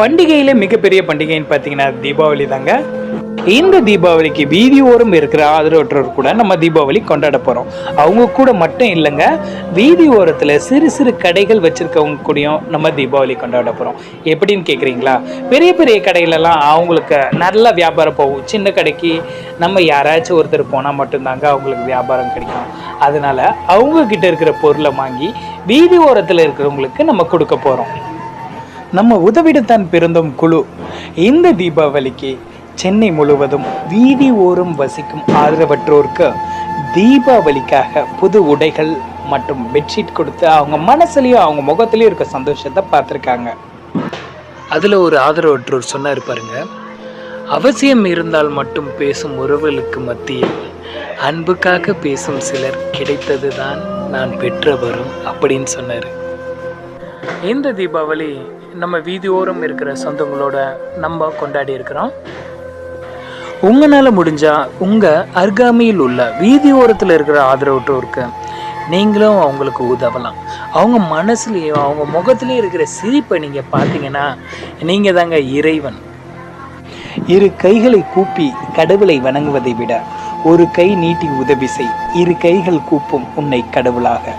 பண்டிகையில மிகப்பெரிய பண்டிகைன்னு பார்த்தீங்கன்னா தீபாவளி தாங்க. இந்த தீபாவளிக்கு வீதி ஓரம் இருக்கிற ஆதரவற்றோர் கூட நம்ம தீபாவளி கொண்டாட போறோம். அவங்க கூட மட்டும் இல்லைங்க, வீதி ஓரத்துல சிறு சிறு கடைகள் வச்சிருக்கவங்க கூடயும் நம்ம தீபாவளி கொண்டாட போறோம். எப்படின்னு கேட்குறீங்களா? பெரிய பெரிய கடையிலலாம் அவங்களுக்கு நல்ல வியாபாரம் போகும். சின்ன கடைக்கு நம்ம யாராச்சும் ஒருத்தர் போனால் மட்டும்தாங்க அவங்களுக்கு வியாபாரம் கிடைக்கும். அதனால அவங்க கிட்ட இருக்கிற பொருளை வாங்கி வீதி ஓரத்தில் இருக்கிறவங்களுக்கு நம்ம கொடுக்க போறோம். நம்ம உதவிடத்தான் பிறந்தோம் குழு இந்த தீபாவளிக்கு சென்னை முழுவதும் வீதி ஓரம் வசிக்கும் ஆதரவற்றோருக்கு தீபாவளிக்காக புது உடைகள் மற்றும் பெட்ஷீட் கொடுத்து அவங்க மனசுலயும் அவங்க முகத்திலயும் இருக்க சந்தோஷத்தை பார்த்துருக்காங்க. அதில் ஒரு ஆதரவற்றோர் சொன்னார் பாருங்க, அவசியம் இருந்தால் மட்டும் பேசும் உறவுகளுக்கு மத்தியில் அன்புக்காக பேசும் சிலர் கிடைத்தது தான் நான் பெற்ற வரும் அப்படின்னு சொன்னார். இந்த தீபாவளி நம்ம வீதியோரம் இருக்கிற சொந்தங்களோட நம்ம கொண்டாடி இருக்கிறோம். உங்களால் முடிஞ்சா உங்கள் அருகாமையில் உள்ள வீதியோரத்தில் இருக்கிற ஆதரவற்றோருக்கு நீங்களும் அவங்களுக்கு உதவலாம். அவங்க மனசுலேயும் அவங்க முகத்துலேயும் இருக்கிற சிரிப்பை நீங்கள் பார்த்தீங்கன்னா நீங்கள் தாங்க இறைவன். இரு கைகளை கூப்பி கடவுளை வணங்குவதை விட ஒரு கை நீட்டி உதவி செய். இரு கைகள் கூப்பும் உன்னை கடவுளாக.